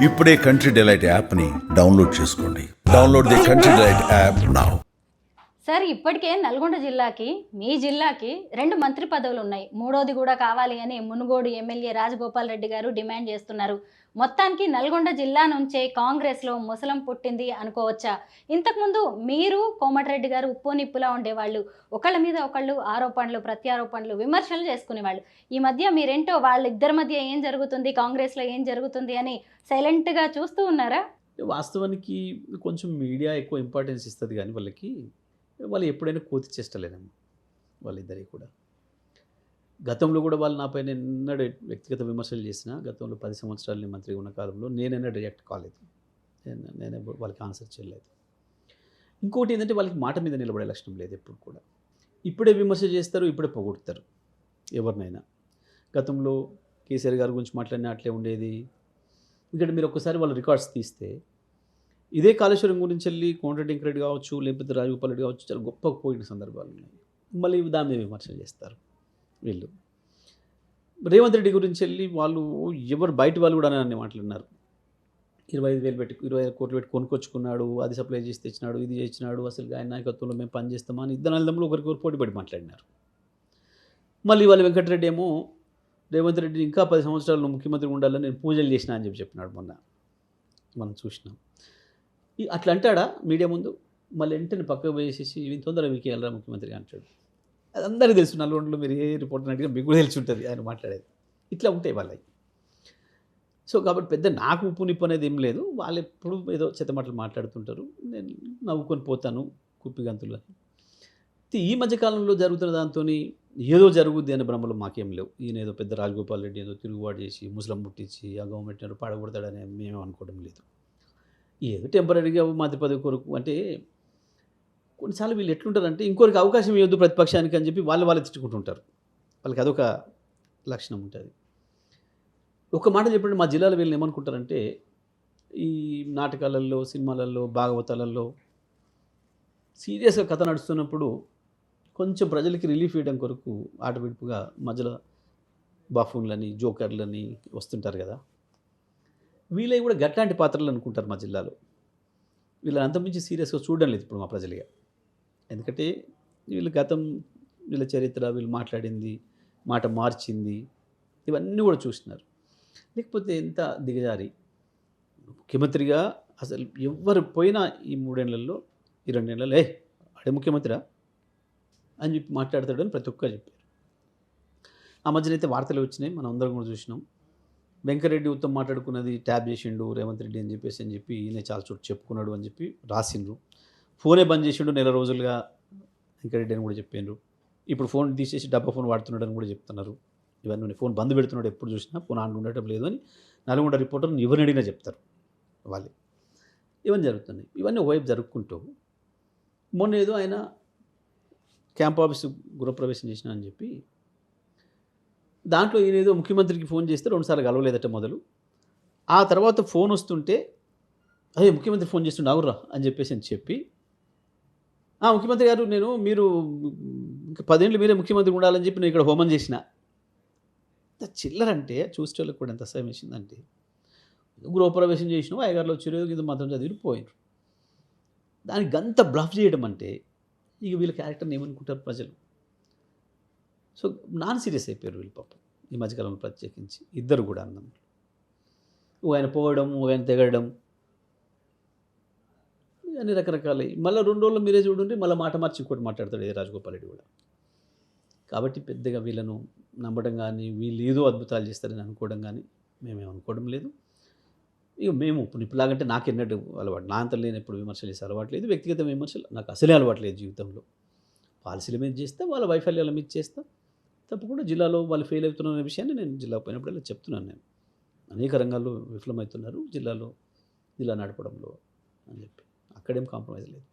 ఇప్పుడే country delight యాప్ని download చేసుకోండి. Download the country delight app now. Sir ఇప్పటికే నల్గొండ జిల్లాకి మీ జిల్లాకి 2 మంత్రి పదవులు ఉన్నాయి. మూడోది కూడా కావాలి అని మునుగోడు ఎమ్మెల్యే రాజగోపాల్ రెడ్డి గారు డిమాండ్ చేస్తున్నారు. మొత్తానికి నల్గొండ జిల్లా నుంచే కాంగ్రెస్లో ముసలం పుట్టింది అనుకోవచ్చా? ఇంతకుముందు మీరు కోమటిరెడ్డి గారు ఉప్పు నిప్పులా ఉండేవాళ్ళు. ఒకళ్ళ మీద ఒకళ్ళు ఆరోపణలు ప్రత్యారోపణలు విమర్శలు చేసుకునేవాళ్ళు. ఈ మధ్య మీరేంటో వాళ్ళిద్దరి మధ్య ఏం జరుగుతుంది, కాంగ్రెస్లో ఏం జరుగుతుంది అని సైలెంట్గా చూస్తూ ఉన్నారా? వాస్తవానికి కొంచెం మీడియా ఎక్కువ ఇంపార్టెన్స్ ఇస్తుంది కానీ వాళ్ళు ఎప్పుడైనా కోతి చేస్తలేనమ్మా వాళ్ళిద్దరికి కూడా. గతంలో కూడా వాళ్ళు నాపైన ఎన్నడూ వ్యక్తిగత విమర్శలు చేసినా గతంలో 10 సంవత్సరాలు నేను మంత్రిగా ఉన్న కాలంలో నేనైనా రియాక్ట్ కాలేదు. నేనే వాళ్ళకి ఆన్సర్ చేయలేదు. ఇంకోటి ఏంటంటే వాళ్ళకి మాట మీద నిలబడే లక్షణం లేదు ఎప్పుడు కూడా. ఇప్పుడే విమర్శ చేస్తారు, ఇప్పుడే పొగుడుతారు ఎవరినైనా. గతంలో కేసీఆర్ గారి గురించి మాట్లాడినా అట్లే ఉండేది. ఎందుకంటే మీరు ఒక్కసారి వాళ్ళ రికార్డ్స్ తీస్తే ఇదే కాళేశ్వరం గురించి వెళ్ళి కోమటిరెడ్డి వెంకరెడ్డి కావచ్చు, లేకపోతే రాజగోపాల్ రెడ్డి కావచ్చు, చాలా గొప్పగా పోయిన సందర్భాలు ఉన్నాయి. మళ్ళీ దాని మీద విమర్శలు చేస్తారు వీళ్ళు. రేవంత్ రెడ్డి గురించి వెళ్ళి వాళ్ళు ఎవరు బయట వాళ్ళు కూడా అనే మాట్లాడినారు. 25 కోట్లు పెట్టి కొనుక్కొచ్చుకున్నాడు, అది సప్లై చేసి తెచ్చినాడు, ఇది చేసినాడు, అసలు ఆయన నాయకత్వంలో మేము పనిచేస్తామా అని ఇద్దరు నెలదంలో ఒకరికొకరు పోటీపడి మాట్లాడినారు. మళ్ళీ వాళ్ళు వెంకటరెడ్డి ఏమో రేవంత్ రెడ్డి ఇంకా 10 సంవత్సరాలు ముఖ్యమంత్రి ఉండాలని నేను పూజలు చేసినా అని చెప్పినాడు మొన్న. మనం చూసినాం. అట్లా అంటాడా మీడియా ముందు? మళ్ళీ వెంటనే పక్కకు వేసేసి ఇవి తొందరగా మీకు వెళ్ళరా ముఖ్యమంత్రి అంటాడు. అది అందరికీ తెలుసు. నల్గొండలో మీరు ఏ రిపోర్టర్ అడిగినా మీకు కూడా తెలిసి ఉంటుంది ఆయన మాట్లాడేది. ఇట్లా ఉంటాయి వాళ్ళవి. సో కాబట్టి పెద్ద నాకు ఉప్పు నిప్పు అనేది ఏం లేదు. వాళ్ళు ఎప్పుడు ఏదో చెత్తమాటలు మాట్లాడుతుంటారు, నేను నవ్వుకొని పోతాను కుప్పిగంతులు అని. ఈ మధ్యకాలంలో జరుగుతున్న దాంతో ఏదో జరుగుద్ది అనే భ్రమలు మాకేం లేవు. ఈయన ఏదో పెద్ద రాజగోపాల్ రెడ్డి ఏదో తిరుగుబాటు చేసి ముసలం ముట్టించి ఆ గవర్నమెంట్ పడగొడతాడని మేము అనుకోవడం లేదు. ఏదో టెంపరీగా మంత్రి పదవి కొరకు అంటే కొన్నిసార్లు వీళ్ళు ఎట్లుంటారంటే ఇంకొకరికి అవకాశం ఇవ్వద్దు ప్రతిపక్షానికి అని చెప్పి వాళ్ళు తిట్టుకుంటుంటారు. వాళ్ళకి అదొక లక్షణం ఉంటుంది. ఒక మాట చెప్పండి, మా జిల్లాలో వీళ్ళని ఏమనుకుంటారంటే ఈ నాటకాలలో, సినిమాలలో, భాగవతాలలో సీరియస్గా కథ నడుస్తున్నప్పుడు కొంచెం ప్రజలకి రిలీఫ్ ఇవ్వడం కొరకు ఆటవిడుపుగా మధ్యలో బాఫూన్లని, జోకర్లని వస్తుంటారు కదా. వీళ్ళవి కూడా గట్లాంటి పాత్రలు అనుకుంటారు మా జిల్లాలో. వీళ్ళని అంతమించి సీరియస్గా చూడడం లేదు ఇప్పుడు మా ప్రజలుగా. ఎందుకంటే వీళ్ళ గతం, వీళ్ళ చరిత్ర, వీళ్ళు మాట్లాడింది, మాట మార్చింది, ఇవన్నీ కూడా చూసినారు. లేకపోతే ఎంత దిగజారి ముఖ్యమంత్రిగా అసలు ఎవరు పోయినా ఈ 3 ఏళ్లలో, ఈ 2 ఏళ్లలో అడే ముఖ్యమంత్రిరా అని చెప్పి మాట్లాడతాడని ప్రతి ఒక్కరు చెప్పారు. ఆ మధ్యన అయితే వార్తలు వచ్చినాయి, మనం అందరం కూడా చూసినాం. వెంకరెడ్డి ఉత్తమ్ మాట్లాడుకున్నది ట్యాబ్ చేసిండు రేవంత్ రెడ్డి అని చెప్పి ఈయన చాలా చోటు చెప్పుకున్నాడు అని చెప్పి రాసిండ్రు. ఫోనే బంద్ చేసిండు 1 నెల రోజులుగా వెంకరెడ్డి అని కూడా చెప్పిండ్రు. ఇప్పుడు ఫోన్ తీసేసి డబ్బా ఫోన్ వాడుతున్నాడు అని కూడా చెప్తున్నారు. ఇవన్నీ ఫోన్ బంద్ పెడుతున్నాడు, ఎప్పుడు చూసినా ఫోన్ ఆన్ ఉండటం లేదు అని నల్గొండ రిపోర్టర్ని ఎవరిని అడిగినా చెప్తారు వాళ్ళు. ఇవన్నీ జరుగుతున్నాయి. ఇవన్నీ ఒకవైపు జరుపుకుంటూ మొన్న ఏదో ఆయన క్యాంప్ ఆఫీసు గృహప్రవేశం చేసిన అని చెప్పి దాంట్లో ఈయన ఏదో ముఖ్యమంత్రికి ఫోన్ చేస్తే 2 సార్లు కలవలేదట మొదలు. ఆ తర్వాత ఫోన్ వస్తుంటే అదే ముఖ్యమంత్రి ఫోన్ చేస్తుండే అవుర్రా అని చెప్పి ముఖ్యమంత్రి గారు మీరు ఇంకా 10 ఏళ్ళు మీరే ముఖ్యమంత్రి ఉండాలని చెప్పి నేను ఇక్కడ హోమం చేసిన. చిల్లరంటే చూసేవాళ్ళకి కూడా ఎంత అసహ్యం వేసిందంటే గృహప్రవేశం చేసినావు, అయ్యగారులో వచ్చారు, ఇది మాత్రం చదివి పోయినారు. దానికి గంత బ్లఫ్ చేయడం అంటే ఇక వీళ్ళ క్యారెక్టర్ని ఏమనుకుంటారు ప్రజలు. సో నాన్ సీరియస్ అయిపోయారు వీళ్ళు పాపం ఈ మధ్యకాలంలో, ప్రత్యేకించి ఇద్దరు కూడా అన్నమాట. ఆయన పోవడం, ఆయన తెగడం, అన్ని రకరకాలు. మళ్ళీ 2 రోజులు మీరే చూడండి, మళ్ళీ మాట మార్చి ఇంకోటి మాట్లాడతాడు ఏ రాజగోపాల్ రెడ్డి కూడా. కాబట్టి పెద్దగా వీళ్ళను నమ్మడం కానీ, వీళ్ళు ఏదో అద్భుతాలు చేస్తారని అనుకోవడం కానీ మేమేం అనుకోవడం లేదు. ఇక మేము ఇప్పుడులాగంటే నాకు ఎన్నట్టు అలవాటు, నా అంత లేని ఎప్పుడు విమర్శలు చేసే అలవాటు లేదు. వ్యక్తిగత విమర్శలు నాకు అసలే అలవాటు లేదు జీవితంలో. పాలసీల మీద చేస్తా, వాళ్ళ వైఫల్యాల మీద చేస్తా. తప్పకుండా జిల్లాలో వాళ్ళు ఫెయిల్ అవుతున్న విషయాన్ని నేను జిల్లాకు పోయినప్పుడు ఇలా చెప్తున్నాను. నేను అనేక రంగాల్లో విఫలమవుతున్నారు జిల్లా నడపడంలో అని చెప్పి అక్కడేం కాంప్రమైజ్ లేదు.